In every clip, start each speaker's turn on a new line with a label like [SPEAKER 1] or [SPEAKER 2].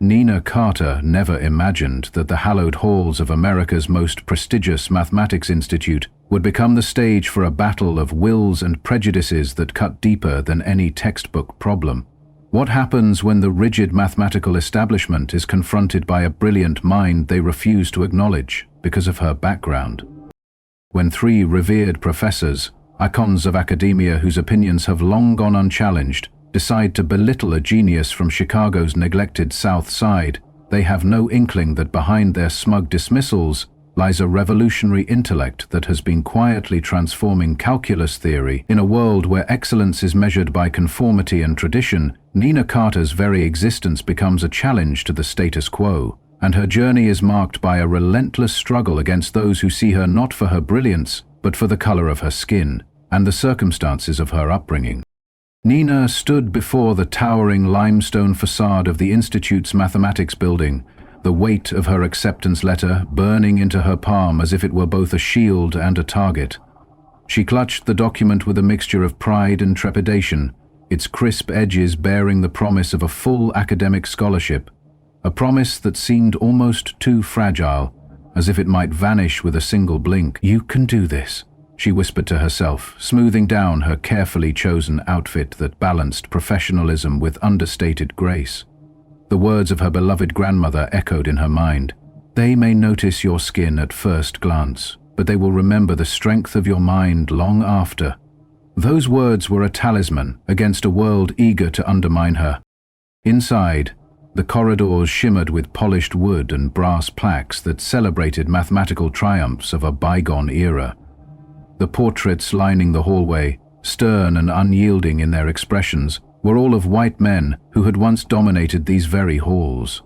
[SPEAKER 1] Nina Carter never imagined that the hallowed halls of America's most prestigious mathematics institute would become the stage for a battle of wills and prejudices that cut deeper than any textbook problem. What happens when the rigid mathematical establishment is confronted by a brilliant mind they refuse to acknowledge because of her background? When three revered professors, icons of academia whose opinions have long gone unchallenged, decide to belittle a genius from Chicago's neglected South Side, they have no inkling that behind their smug dismissals lies a revolutionary intellect that has been quietly transforming calculus theory. In a world where excellence is measured by conformity and tradition, Nina Carter's very existence becomes a challenge to the status quo, and her journey is marked by a relentless struggle against those who see her not for her brilliance, but for the color of her skin and the circumstances of her upbringing. Nina stood before the towering limestone facade of the Institute's mathematics building, the weight of her acceptance letter burning into her palm as if it were both a shield and a target. She clutched the document with a mixture of pride and trepidation, its crisp edges bearing the promise of a full academic scholarship, a promise that seemed almost too fragile, as if it might vanish with a single blink. "You can do this," she whispered to herself, smoothing down her carefully chosen outfit that balanced professionalism with understated grace. The words of her beloved grandmother echoed in her mind. "They may notice your skin at first glance, but they will remember the strength of your mind long after." Those words were a talisman against a world eager to undermine her. Inside, the corridors shimmered with polished wood and brass plaques that celebrated mathematical triumphs of a bygone era. The portraits lining the hallway, stern and unyielding in their expressions, were all of white men who had once dominated these very halls.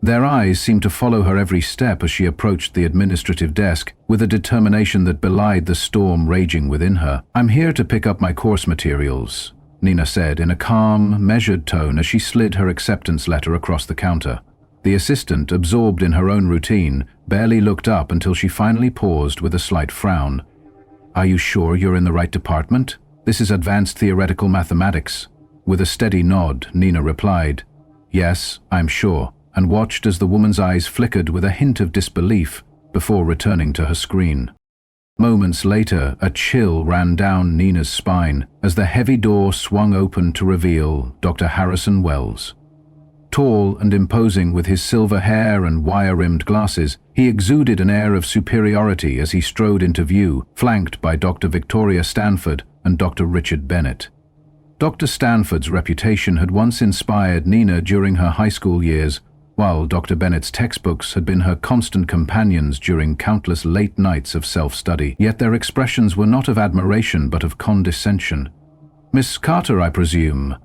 [SPEAKER 1] Their eyes seemed to follow her every step as she approached the administrative desk with a determination that belied the storm raging within her. "I'm here to pick up my course materials," Nina said in a calm, measured tone as she slid her acceptance letter across the counter. The assistant, absorbed in her own routine, barely looked up until she finally paused with a slight frown. "Are you sure you're in the right department? This is advanced theoretical mathematics." With a steady nod, Nina replied, "Yes, I'm sure," and watched as the woman's eyes flickered with a hint of disbelief before returning to her screen. Moments later, a chill ran down Nina's spine as the heavy door swung open to reveal Dr. Harrison Wells. Tall and imposing with his silver hair and wire-rimmed glasses, he exuded an air of superiority as he strode into view, flanked by Dr. Victoria Stanford and Dr. Richard Bennett. Dr. Stanford's reputation had once inspired Nina during her high school years, while Dr. Bennett's textbooks had been her constant companions during countless late nights of self-study. Yet their expressions were not of admiration but of condescension. "Miss Carter, I presume,"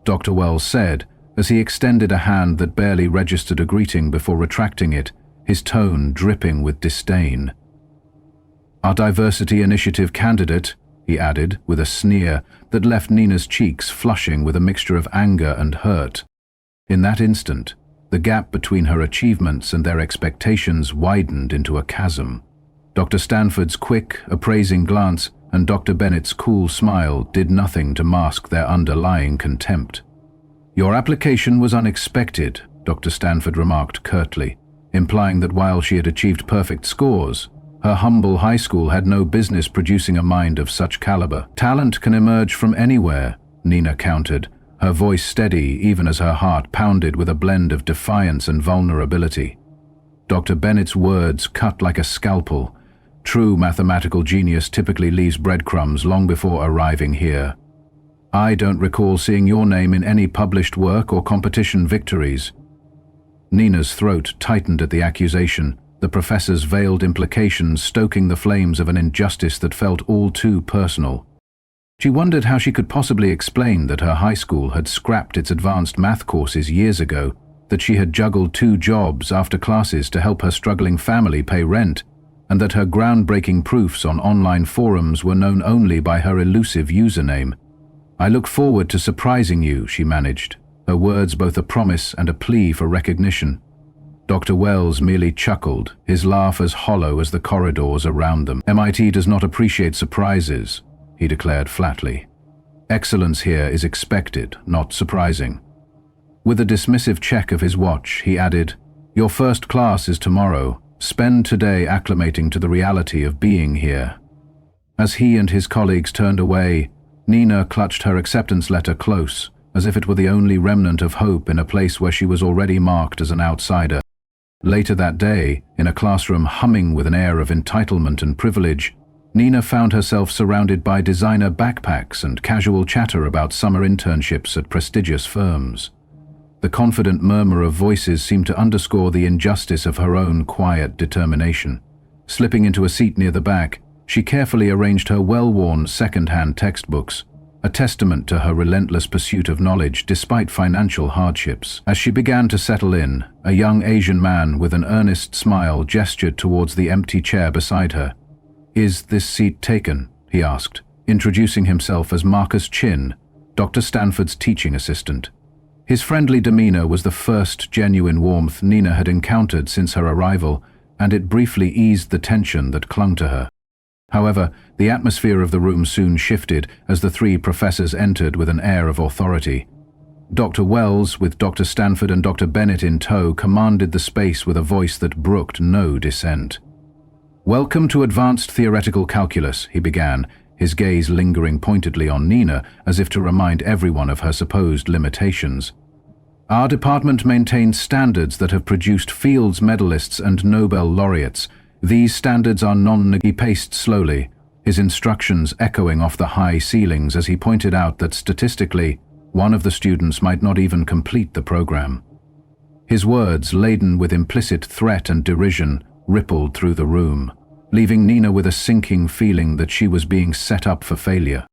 [SPEAKER 1] Dr. Wells said, as he extended a hand that barely registered a greeting before retracting it, his tone dripping with disdain. "Our diversity initiative candidate," he added, with a sneer that left Nina's cheeks flushing with a mixture of anger and hurt. In that instant, the gap between her achievements and their expectations widened into a chasm. Dr. Stanford's quick, appraising glance and Dr. Bennett's cool smile did nothing to mask their underlying contempt. "Your application was unexpected," Dr. Stanford remarked curtly, implying that while she had achieved perfect scores, her humble high school had no business producing a mind of such caliber. "Talent can emerge from anywhere," Nina countered, her voice steady even as her heart pounded with a blend of defiance and vulnerability. Dr. Bennett's words cut like a scalpel. True mathematical genius typically leaves breadcrumbs long before arriving here. "I don't recall seeing your name in any published work or competition victories." Nina's throat tightened at the accusation, the professor's veiled implications stoking the flames of an injustice that felt all too personal. She wondered how she could possibly explain that her high school had scrapped its advanced math courses years ago, that she had juggled 2 jobs after classes to help her struggling family pay rent, and that her groundbreaking proofs on online forums were known only by her elusive username. "I look forward to surprising you," she managed, her words both a promise and a plea for recognition. Dr. Wells merely chuckled, his laugh as hollow as the corridors around them. "MIT does not appreciate surprises," he declared flatly. "Excellence here is expected, not surprising." With a dismissive check of his watch, he added, "Your first class is tomorrow. Spend today acclimating to the reality of being here." As he and his colleagues turned away, Nina clutched her acceptance letter close, as if it were the only remnant of hope in a place where she was already marked as an outsider. Later that day, in a classroom humming with an air of entitlement and privilege, Nina found herself surrounded by designer backpacks and casual chatter about summer internships at prestigious firms. The confident murmur of voices seemed to underscore the injustice of her own quiet determination. Slipping into a seat near the back, she carefully arranged her well-worn second-hand textbooks, a testament to her relentless pursuit of knowledge despite financial hardships. As she began to settle in, a young Asian man with an earnest smile gestured towards the empty chair beside her. "Is this seat taken?" he asked, introducing himself as Marcus Chin, Dr. Stanford's teaching assistant. His friendly demeanor was the first genuine warmth Nina had encountered since her arrival, and it briefly eased the tension that clung to her. However, the atmosphere of the room soon shifted as the three professors entered with an air of authority. Dr. Wells, with Dr. Stanford and Dr. Bennett in tow, commanded the space with a voice that brooked no dissent. "Welcome to Advanced Theoretical Calculus," he began, his gaze lingering pointedly on Nina as if to remind everyone of her supposed limitations. "Our department maintains standards that have produced Fields medalists and Nobel laureates. These standards are non-negotiable." He paced slowly, his instructions echoing off the high ceilings as he pointed out that statistically, one of the students might not even complete the program. His words, laden with implicit threat and derision, rippled through the room, leaving Nina with a sinking feeling that she was being set up for failure.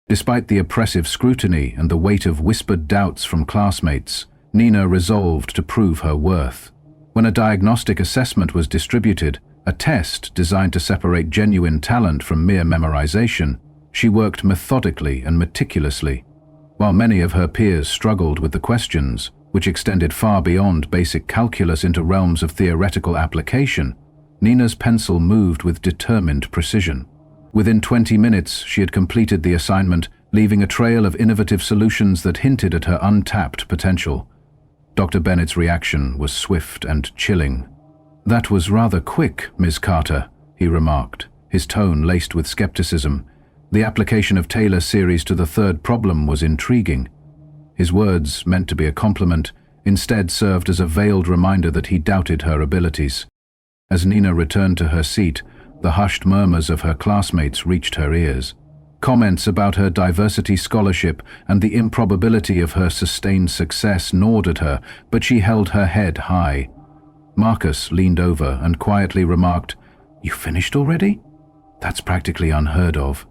[SPEAKER 1] Despite the oppressive scrutiny and the weight of whispered doubts from classmates, Nina resolved to prove her worth. When a diagnostic assessment was distributed, a test designed to separate genuine talent from mere memorization, she worked methodically and meticulously. While many of her peers struggled with the questions, which extended far beyond basic calculus into realms of theoretical application, Nina's pencil moved with determined precision. Within 20 minutes, she had completed the assignment, leaving a trail of innovative solutions that hinted at her untapped potential. Dr. Bennett's reaction was swift and chilling. "That was rather quick, Ms. Carter," he remarked, his tone laced with skepticism. The application of Taylor's series to the third problem was intriguing. His words, meant to be a compliment, instead served as a veiled reminder that he doubted her abilities. As Nina returned to her seat, the hushed murmurs of her classmates reached her ears. Comments about her diversity scholarship and the improbability of her sustained success gnawed at her, but she held her head high. Marcus leaned over and quietly remarked, "You finished already? That's practically unheard of."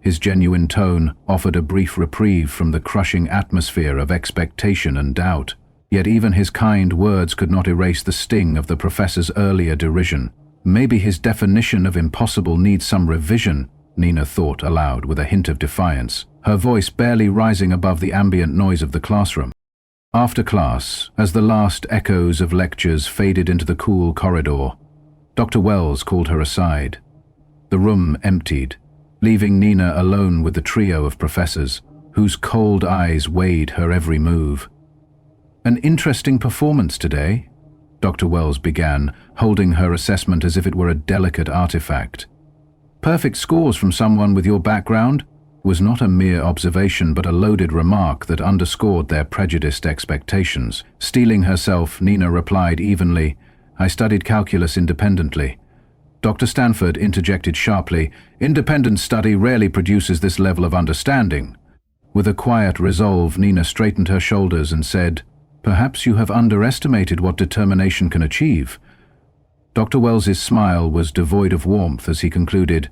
[SPEAKER 1] His genuine tone offered a brief reprieve from the crushing atmosphere of expectation and doubt. Yet even his kind words could not erase the sting of the professor's earlier derision. Maybe his definition of impossible needs some revision, Nina thought aloud with a hint of defiance, her voice barely rising above the ambient noise of the classroom. After class, as the last echoes of lectures faded into the cool corridor, Dr. Wells called her aside. The room emptied, leaving Nina alone with the trio of professors, whose cold eyes weighed her every move. "An interesting performance today," Dr. Wells began, holding her assessment as if it were a delicate artifact. "Perfect scores from someone with your background," was not a mere observation but a loaded remark that underscored their prejudiced expectations. Steeling herself, Nina replied evenly, "I studied calculus independently." Dr. Stanford interjected sharply, "Independent study rarely produces this level of understanding." With a quiet resolve, Nina straightened her shoulders and said, "Perhaps you have underestimated what determination can achieve." Dr. Wells's smile was devoid of warmth as he concluded,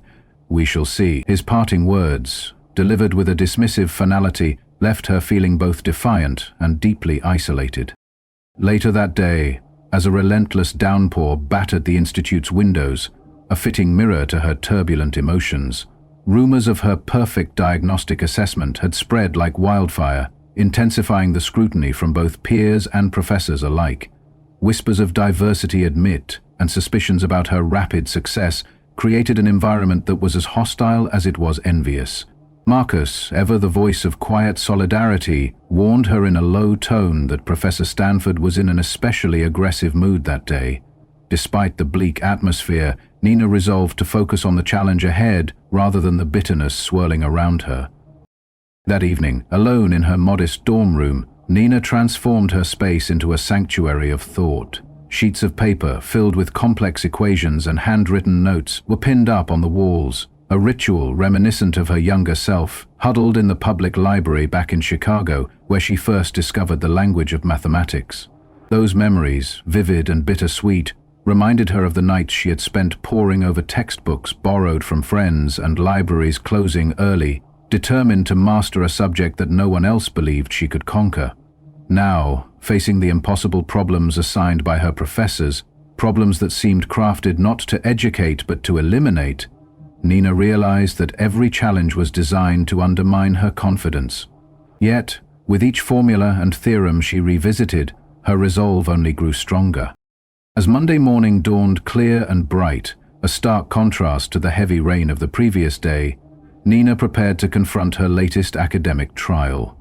[SPEAKER 1] "We shall see." His parting words, delivered with a dismissive finality, left her feeling both defiant and deeply isolated. Later that day, as a relentless downpour battered the institute's windows, a fitting mirror to her turbulent emotions, rumors of her perfect diagnostic assessment had spread like wildfire, intensifying the scrutiny from both peers and professors alike. Whispers of diversity admit and suspicions about her rapid success created an environment that was as hostile as it was envious. Marcus, ever the voice of quiet solidarity, warned her in a low tone that Professor Stanford was in an especially aggressive mood that day. Despite the bleak atmosphere, Nina resolved to focus on the challenge ahead rather than the bitterness swirling around her. That evening, alone in her modest dorm room, Nina transformed her space into a sanctuary of thought. Sheets of paper filled with complex equations and handwritten notes were pinned up on the walls, a ritual reminiscent of her younger self, huddled in the public library back in Chicago, where she first discovered the language of mathematics. Those memories, vivid and bittersweet, reminded her of the nights she had spent poring over textbooks borrowed from friends and libraries closing early, determined to master a subject that no one else believed she could conquer. Now, facing the impossible problems assigned by her professors, problems that seemed crafted not to educate but to eliminate, Nina realized that every challenge was designed to undermine her confidence. Yet, with each formula and theorem she revisited, her resolve only grew stronger. As Monday morning dawned clear and bright, a stark contrast to the heavy rain of the previous day, Nina prepared to confront her latest academic trial.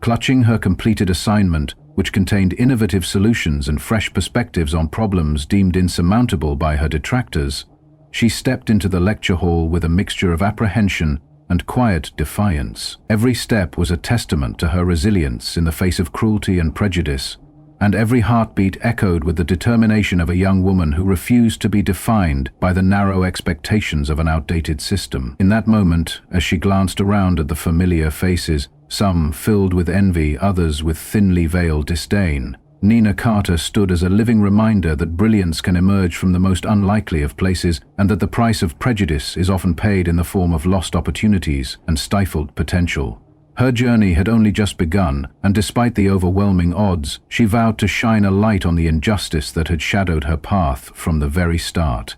[SPEAKER 1] Clutching her completed assignment, which contained innovative solutions and fresh perspectives on problems deemed insurmountable by her detractors, she stepped into the lecture hall with a mixture of apprehension and quiet defiance. Every step was a testament to her resilience in the face of cruelty and prejudice, and every heartbeat echoed with the determination of a young woman who refused to be defined by the narrow expectations of an outdated system. In that moment, as she glanced around at the familiar faces, some filled with envy, others with thinly veiled disdain, Nina Carter stood as a living reminder that brilliance can emerge from the most unlikely of places, and that the price of prejudice is often paid in the form of lost opportunities and stifled potential. Her journey had only just begun, and despite the overwhelming odds, she vowed to shine a light on the injustice that had shadowed her path from the very start.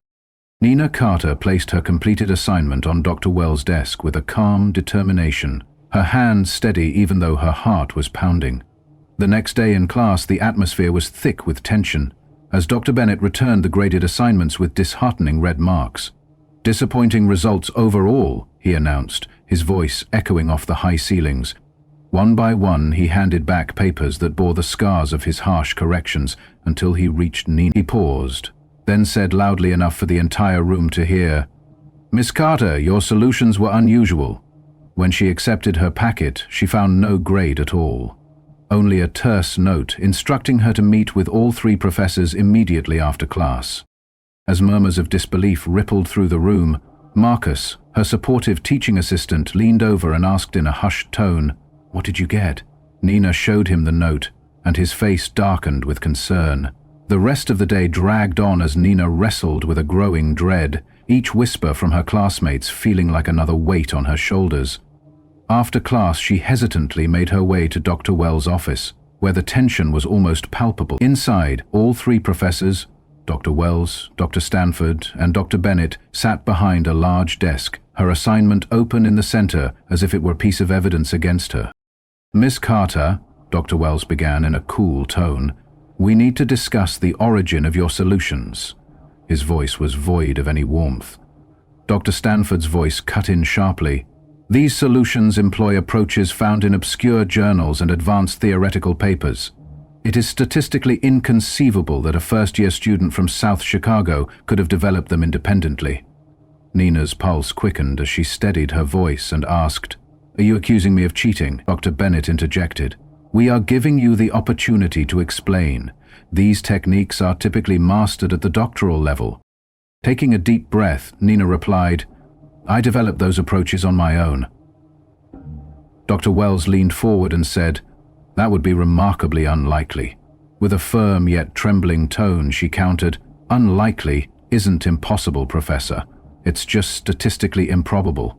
[SPEAKER 1] Nina Carter placed her completed assignment on Dr. Wells' desk with a calm determination, her hand steady even though her heart was pounding. The next day in class, the atmosphere was thick with tension, as Dr. Bennett returned the graded assignments with disheartening red marks. "Disappointing results overall," he announced, his voice echoing off the high ceilings. One by one, he handed back papers that bore the scars of his harsh corrections until he reached Nina. He paused, then said loudly enough for the entire room to hear, "Miss Carter, your solutions were unusual." When she accepted her packet, she found no grade at all. Only a terse note instructing her to meet with all three professors immediately after class. As murmurs of disbelief rippled through the room, Marcus, her supportive teaching assistant, leaned over and asked in a hushed tone, "What did you get?" Nina showed him the note, and his face darkened with concern. The rest of the day dragged on as Nina wrestled with a growing dread, each whisper from her classmates feeling like another weight on her shoulders. After class, she hesitantly made her way to Dr. Wells' office, where the tension was almost palpable. Inside, all three professors, Dr. Wells, Dr. Stanford, and Dr. Bennett, sat behind a large desk, her assignment open in the center as if it were a piece of evidence against her. "Miss Carter," Dr. Wells began in a cool tone, "we need to discuss the origin of your solutions." His voice was void of any warmth. Dr. Stanford's voice cut in sharply. "These solutions employ approaches found in obscure journals and advanced theoretical papers. It is statistically inconceivable that a first-year student from South Chicago could have developed them independently." Nina's pulse quickened as she steadied her voice and asked, "Are you accusing me of cheating?" Dr. Bennett interjected. "We are giving you the opportunity to explain. These techniques are typically mastered at the doctoral level." Taking a deep breath, Nina replied, "I developed those approaches on my own." Dr. Wells leaned forward and said, "That would be remarkably unlikely." With a firm yet trembling tone, she countered, "Unlikely isn't impossible, Professor. It's just statistically improbable."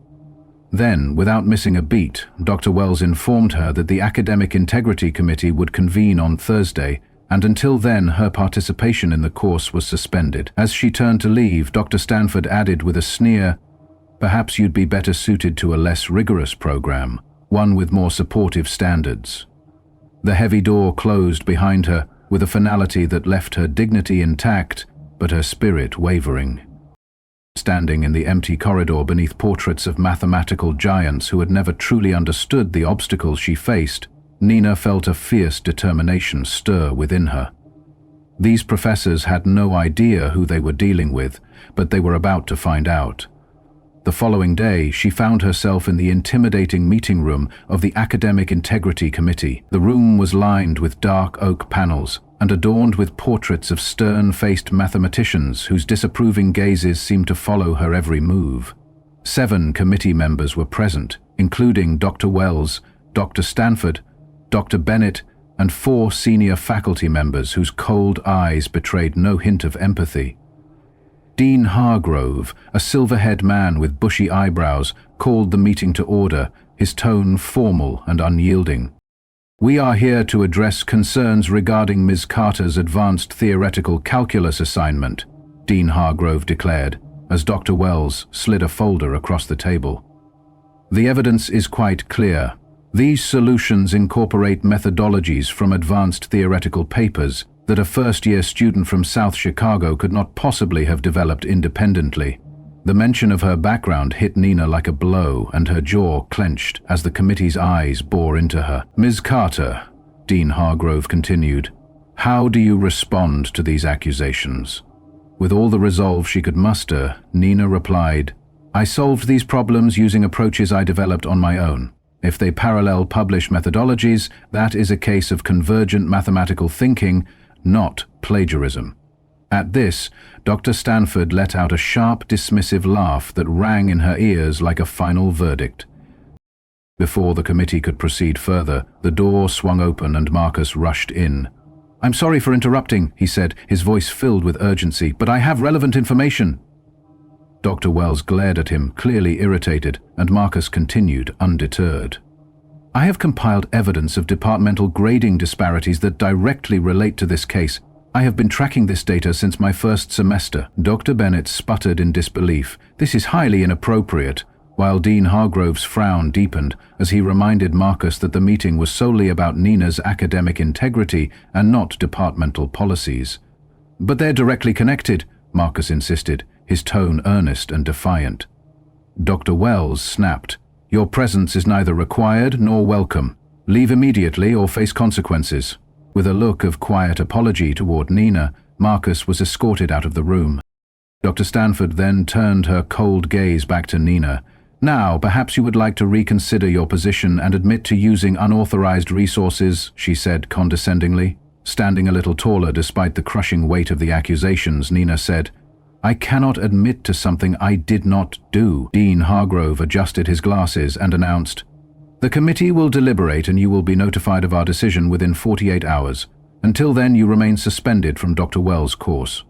[SPEAKER 1] Then, without missing a beat, Dr. Wells informed her that the Academic Integrity Committee would convene on Thursday, and until then her participation in the course was suspended. As she turned to leave, Dr. Stanford added with a sneer, "Perhaps you'd be better suited to a less rigorous program, one with more supportive standards." The heavy door closed behind her with a finality that left her dignity intact, but her spirit wavering. Standing in the empty corridor beneath portraits of mathematical giants who had never truly understood the obstacles she faced, Nina felt a fierce determination stir within her. These professors had no idea who they were dealing with, but they were about to find out. The following day, she found herself in the intimidating meeting room of the Academic Integrity Committee. The room was lined with dark oak panels and adorned with portraits of stern-faced mathematicians whose disapproving gazes seemed to follow her every move. 7 committee members were present, including Dr. Wells, Dr. Stanford, Dr. Bennett, and 4 senior faculty members whose cold eyes betrayed no hint of empathy. Dean Hargrove, a silver-haired man with bushy eyebrows, called the meeting to order, his tone formal and unyielding. "We are here to address concerns regarding Ms. Carter's advanced theoretical calculus assignment," Dean Hargrove declared, as Dr. Wells slid a folder across the table. "The evidence is quite clear. These solutions incorporate methodologies from advanced theoretical papers that a first-year student from South Chicago could not possibly have developed independently." The mention of her background hit Nina like a blow, and her jaw clenched as the committee's eyes bore into her. "Ms. Carter," Dean Hargrove continued, "how do you respond to these accusations?" With all the resolve she could muster, Nina replied, "I solved these problems using approaches I developed on my own. If they parallel published methodologies, that is a case of convergent mathematical thinking, not plagiarism." At this, Dr. Stanford let out a sharp, dismissive laugh that rang in her ears like a final verdict. Before the committee could proceed further, the door swung open and Marcus rushed in. "I'm sorry for interrupting," he said, his voice filled with urgency, "but I have relevant information." Dr. Wells glared at him, clearly irritated, and Marcus continued, undeterred. "I have compiled evidence of departmental grading disparities that directly relate to this case. I have been tracking this data since my first semester." Dr. Bennett sputtered in disbelief. "This is highly inappropriate," while Dean Hargrove's frown deepened as he reminded Marcus that the meeting was solely about Nina's academic integrity and not departmental policies. "But they're directly connected," Marcus insisted, his tone earnest and defiant. Dr. Wells snapped, "Your presence is neither required nor welcome. Leave immediately or face consequences." With a look of quiet apology toward Nina, Marcus was escorted out of the room. Dr. Stanford then turned her cold gaze back to Nina. "Now, perhaps you would like to reconsider your position and admit to using unauthorized resources," she said condescendingly. Standing a little taller despite the crushing weight of the accusations, Nina said, "I cannot admit to something I did not do." Dean Hargrove adjusted his glasses and announced, "The committee will deliberate and you will be notified of our decision within 48 hours. Until then, you remain suspended from Dr. Wells' course."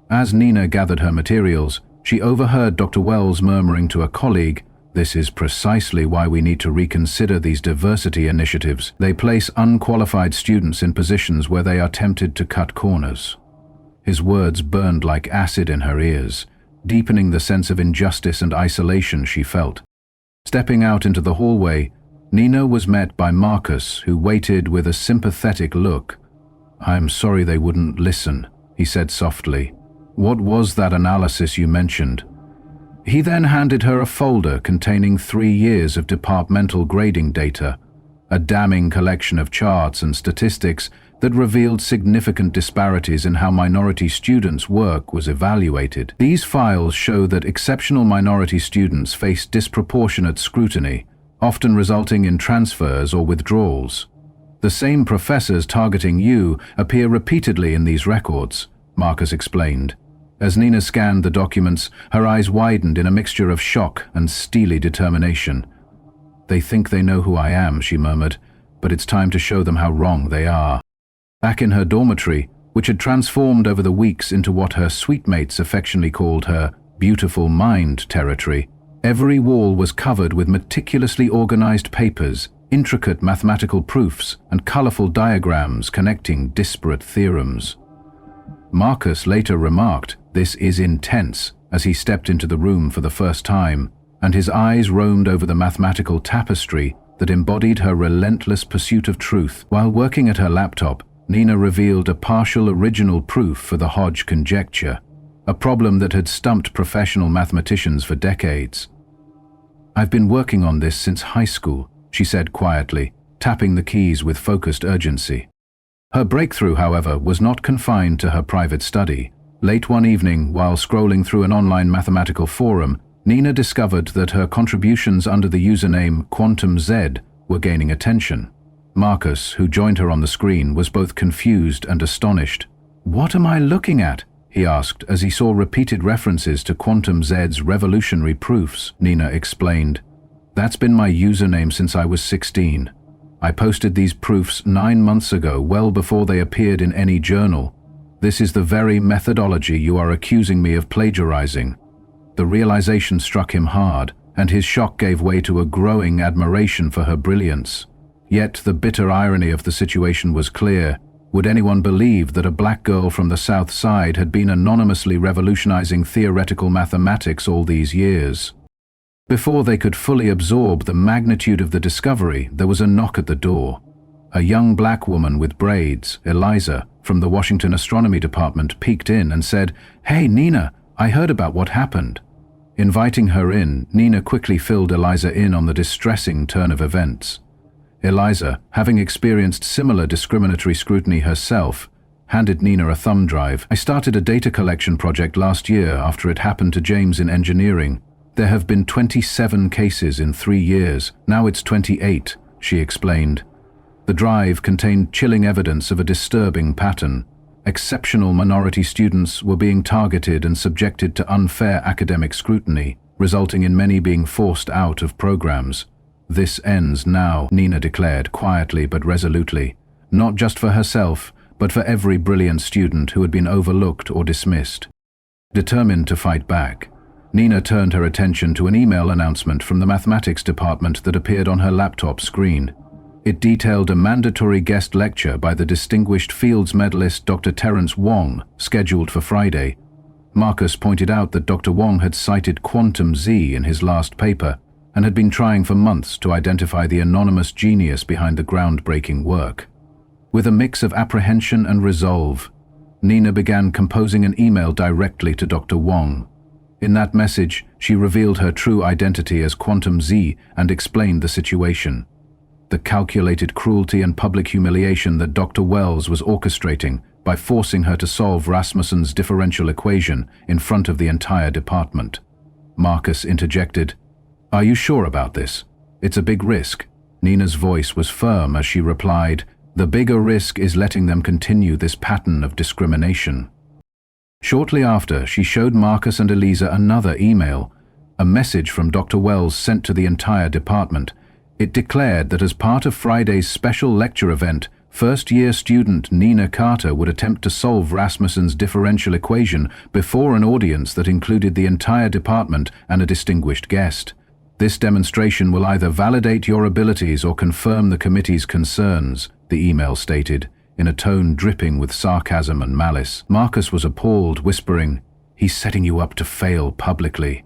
[SPEAKER 1] As Nina gathered her materials, she overheard Dr. Wells murmuring to a colleague, "This is precisely why we need to reconsider these diversity initiatives. They place unqualified students in positions where they are tempted to cut corners." His words burned like acid in her ears, deepening the sense of injustice and isolation she felt. Stepping out into the hallway, Nina was met by Marcus, who waited with a sympathetic look. "I'm sorry they wouldn't listen," he said softly. "What was that analysis you mentioned?" He then handed her a folder containing 3 years of departmental grading data, a damning collection of charts and statistics that revealed significant disparities in how minority students' work was evaluated. These files show that exceptional minority students face disproportionate scrutiny, often resulting in transfers or withdrawals. "The same professors targeting you appear repeatedly in these records," Marcus explained. As Nina scanned the documents, her eyes widened in a mixture of shock and steely determination. "They think they know who I am," she murmured, "but it's time to show them how wrong they are." Back in her dormitory, which had transformed over the weeks into what her suitemates affectionately called her beautiful mind territory, every wall was covered with meticulously organized papers, intricate mathematical proofs, and colorful diagrams connecting disparate theorems. Marcus later remarked, "This is intense," as he stepped into the room for the first time, and his eyes roamed over the mathematical tapestry that embodied her relentless pursuit of truth. While working at her laptop, Nina revealed a partial original proof for the Hodge conjecture. a problem that had stumped professional mathematicians for decades. "I've been working on this since high school," she said quietly, tapping the keys with focused urgency. Her breakthrough, however, was not confined to her private study. Late one evening, while scrolling through an online mathematical forum, Nina discovered that her contributions under the username QuantumZ were gaining attention. Marcus, who joined her on the screen, was both confused and astonished. "What am I looking at?" he asked as he saw repeated references to QuantumZ's revolutionary proofs. Nina explained, "That's been my username since I was 16. I posted these proofs 9 months ago, well before they appeared in any journal. This is the very methodology you are accusing me of plagiarizing." The realization struck him hard, and his shock gave way to a growing admiration for her brilliance. Yet the bitter irony of the situation was clear. Would anyone believe that a black girl from the South Side had been anonymously revolutionizing theoretical mathematics all these years? Before they could fully absorb the magnitude of the discovery, there was a knock at the door. A young black woman with braids, Eliza, from the Washington Astronomy Department, peeked in and said, "Hey, Nina, I heard about what happened." Inviting her in, Nina quickly filled Eliza in on the distressing turn of events. Eliza, having experienced similar discriminatory scrutiny herself, handed Nina a thumb drive. "I started a data collection project last year after it happened to James in engineering. There have been 27 cases in 3 years. Now it's 28, she explained. The drive contained chilling evidence of a disturbing pattern. Exceptional minority students were being targeted and subjected to unfair academic scrutiny, resulting in many being forced out of programs. "This ends now," Nina declared quietly but resolutely, not just for herself, but for every brilliant student who had been overlooked or dismissed. Determined to fight back, Nina turned her attention to an email announcement from the mathematics department that appeared on her laptop screen. It detailed a mandatory guest lecture by the distinguished Fields medalist Dr. Terence Wong, scheduled for Friday. Marcus pointed out that Dr. Wong had cited Quantum Z in his last paper and had been trying for months to identify the anonymous genius behind the groundbreaking work. With a mix of apprehension and resolve, Nina began composing an email directly to Dr. Wong. In that message, she revealed her true identity as Quantum Z and explained the situation. The calculated cruelty and public humiliation that Dr. Wells was orchestrating by forcing her to solve Rasmussen's differential equation in front of the entire department. Marcus interjected, "Are you sure about this? It's a big risk." Nina's voice was firm as she replied, "The bigger risk is letting them continue this pattern of discrimination." Shortly after, she showed Marcus and Eliza another email, a message from Dr. Wells sent to the entire department. It declared that as part of Friday's special lecture event, first-year student Nina Carter would attempt to solve Rasmussen's differential equation before an audience that included the entire department and a distinguished guest. "This demonstration will either validate your abilities or confirm the committee's concerns," the email stated, in a tone dripping with sarcasm and malice. Marcus was appalled, whispering, "He's setting you up to fail publicly."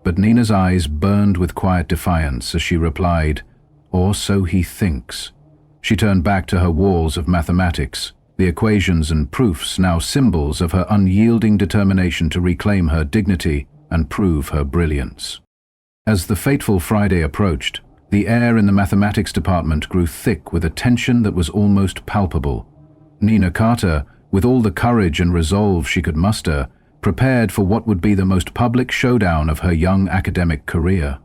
[SPEAKER 1] But Nina's eyes burned with quiet defiance as she replied, "Or so he thinks." She turned back to her walls of mathematics, the equations and proofs now symbols of her unyielding determination to reclaim her dignity and prove her brilliance. As the fateful Friday approached, the air in the mathematics department grew thick with a tension that was almost palpable. Nina Carter, with all the courage and resolve she could muster, prepared for what would be the most public showdown of her young academic career.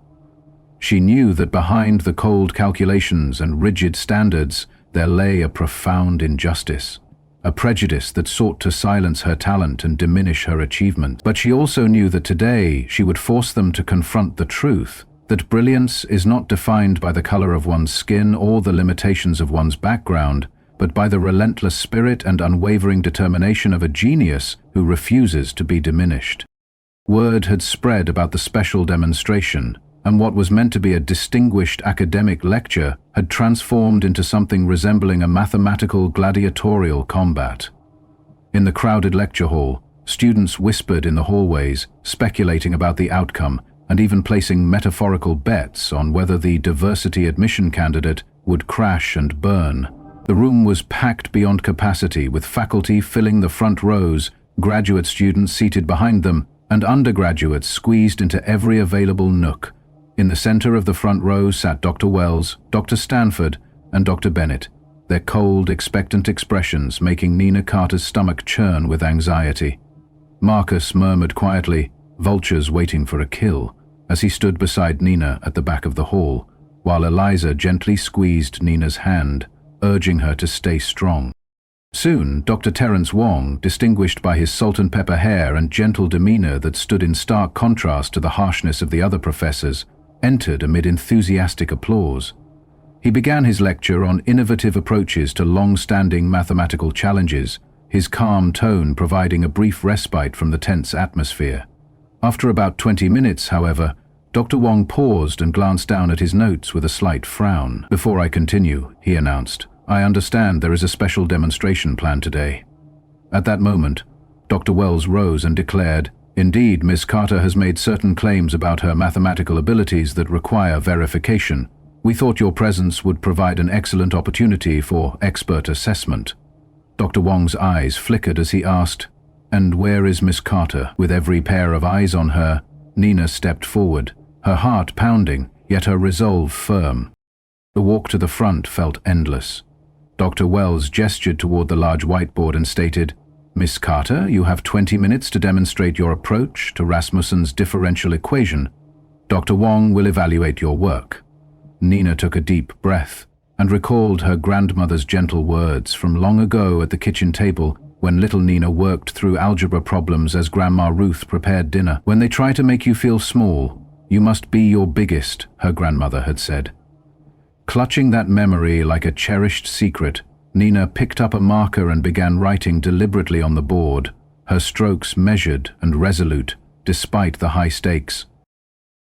[SPEAKER 1] She knew that behind the cold calculations and rigid standards there lay a profound injustice, a prejudice that sought to silence her talent and diminish her achievement. But she also knew that today she would force them to confront the truth, that brilliance is not defined by the color of one's skin or the limitations of one's background, but by the relentless spirit and unwavering determination of a genius who refuses to be diminished. Word had spread about the special demonstration, and what was meant to be a distinguished academic lecture had transformed into something resembling a mathematical gladiatorial combat. In the crowded lecture hall, students whispered in the hallways, speculating about the outcome and even placing metaphorical bets on whether the diversity admission candidate would crash and burn. The room was packed beyond capacity, with faculty filling the front rows, graduate students seated behind them, and undergraduates squeezed into every available nook. In the center of the front row sat Dr. Wells, Dr. Stanford, and Dr. Bennett, their cold, expectant expressions making Nina Carter's stomach churn with anxiety. Marcus murmured quietly, "Vultures waiting for a kill," as he stood beside Nina at the back of the hall, while Eliza gently squeezed Nina's hand, urging her to stay strong. Soon, Dr. Terence Wong, distinguished by his salt-and-pepper hair and gentle demeanor that stood in stark contrast to the harshness of the other professors, entered amid enthusiastic applause. He began his lecture on innovative approaches to long-standing mathematical challenges, his calm tone providing a brief respite from the tense atmosphere. After about 20 minutes, however, Dr. Wong paused and glanced down at his notes with a slight frown. "Before I continue," he announced, "I understand there is a special demonstration planned today." At that moment, Dr. Wells rose and declared, "Indeed, Miss Carter has made certain claims about her mathematical abilities that require verification. We thought your presence would provide an excellent opportunity for expert assessment." Dr. Wong's eyes flickered as he asked, "And where is Miss Carter?" With every pair of eyes on her, Nina stepped forward, her heart pounding, yet her resolve firm. The walk to the front felt endless. Dr. Wells gestured toward the large whiteboard and stated, "Miss Carter, you have 20 minutes to demonstrate your approach to Rasmussen's differential equation. Dr. Wong will evaluate your work." Nina took a deep breath and recalled her grandmother's gentle words from long ago at the kitchen table when little Nina worked through algebra problems as Grandma Ruth prepared dinner. "When they try to make you feel small, you must be your biggest," her grandmother had said. Clutching that memory like a cherished secret, Nina picked up a marker and began writing deliberately on the board, her strokes measured and resolute, despite the high stakes.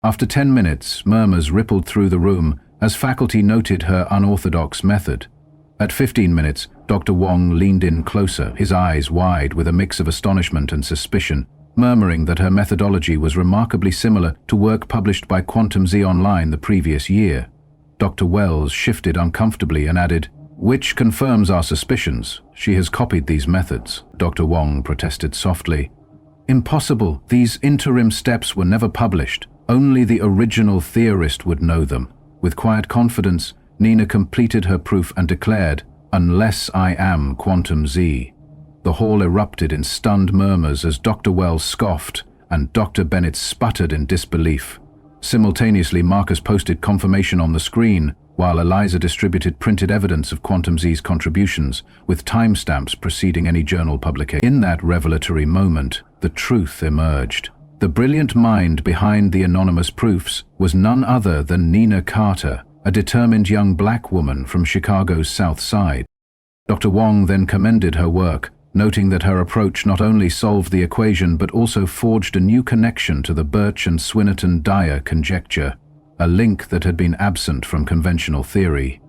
[SPEAKER 1] After 10 minutes, murmurs rippled through the room as faculty noted her unorthodox method. At 15 minutes, Dr. Wong leaned in closer, his eyes wide with a mix of astonishment and suspicion, murmuring that her methodology was remarkably similar to work published by Quantum Z Online the previous year. Dr. Wells shifted uncomfortably and added, "Which confirms our suspicions. She has copied these methods." Dr. Wong protested softly. "Impossible. These interim steps were never published. Only the original theorist would know them." With quiet confidence, Nina completed her proof and declared, "Unless I am Quantum Z." The hall erupted in stunned murmurs as Dr. Wells scoffed and Dr. Bennett sputtered in disbelief. Simultaneously, Marcus posted confirmation on the screen, while Eliza distributed printed evidence of Quantum Z's contributions, with timestamps preceding any journal publication. In that revelatory moment, the truth emerged. The brilliant mind behind the anonymous proofs was none other than Nina Carter, a determined young black woman from Chicago's South Side. Dr. Wong then commended her work, noting that her approach not only solved the equation but also forged a new connection to the Birch and Swinnerton-Dyer conjecture, a link that had been absent from conventional theory.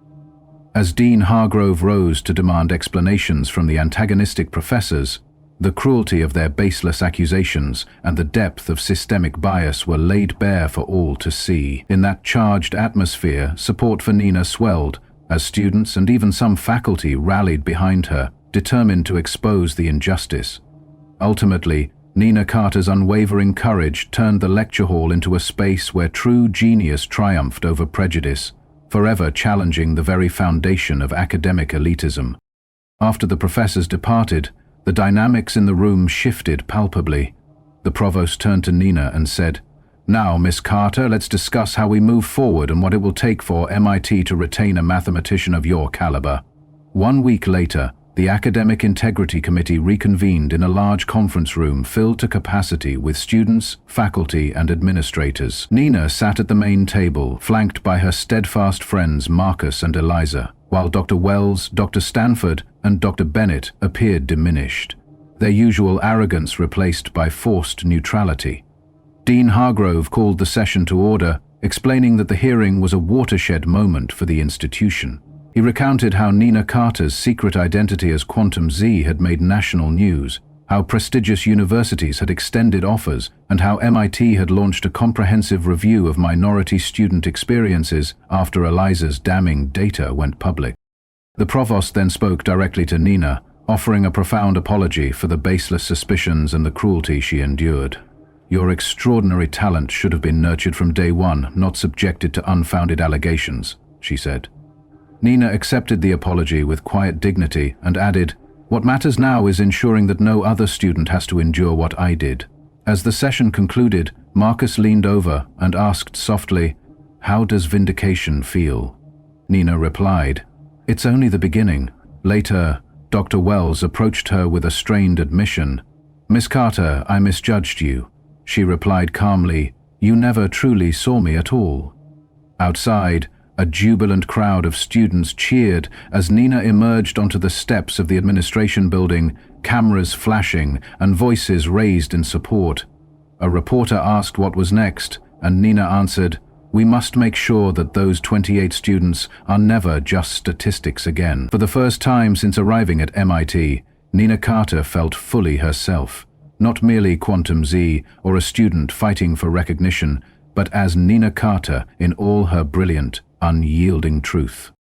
[SPEAKER 1] As Dean Hargrove rose to demand explanations from the antagonistic professors, the cruelty of their baseless accusations and the depth of systemic bias were laid bare for all to see. In that charged atmosphere, support for Nina swelled, as students and even some faculty rallied behind her, determined to expose the injustice. Ultimately, Nina Carter's unwavering courage turned the lecture hall into a space where true genius triumphed over prejudice, forever challenging the very foundation of academic elitism. After the professors departed, the dynamics in the room shifted palpably. The provost turned to Nina and said, "Now, Miss Carter, let's discuss how we move forward and what it will take for MIT to retain a mathematician of your caliber." 1 week later, the Academic Integrity Committee reconvened in a large conference room filled to capacity with students, faculty, and administrators. Nina sat at the main table, flanked by her steadfast friends Marcus and Eliza, while Dr. Wells, Dr. Stanford, and Dr. Bennett appeared diminished, their usual arrogance replaced by forced neutrality. Dean Hargrove called the session to order, explaining that the hearing was a watershed moment for the institution. He recounted how Nina Carter's secret identity as Quantum Z had made national news, how prestigious universities had extended offers, and how MIT had launched a comprehensive review of minority student experiences after Eliza's damning data went public. The provost then spoke directly to Nina, offering a profound apology for the baseless suspicions and the cruelty she endured. "Your extraordinary talent should have been nurtured from day one, not subjected to unfounded allegations," she said. Nina accepted the apology with quiet dignity and added, "What matters now is ensuring that no other student has to endure what I did." As the session concluded, Marcus leaned over and asked softly, "How does Vindication feel?" Nina replied, "It's only the beginning." Later, Dr. Wells approached her with a strained admission. "Miss Carter, I misjudged you." She replied calmly, "You never truly saw me at all." Outside, a jubilant crowd of students cheered as Nina emerged onto the steps of the administration building, cameras flashing and voices raised in support. A reporter asked what was next, and Nina answered, "We must make sure that those 28 students are never just statistics again." For the first time since arriving at MIT, Nina Carter felt fully herself. Not merely Quantum Z or a student fighting for recognition, but as Nina Carter in all her brilliant, unyielding truth.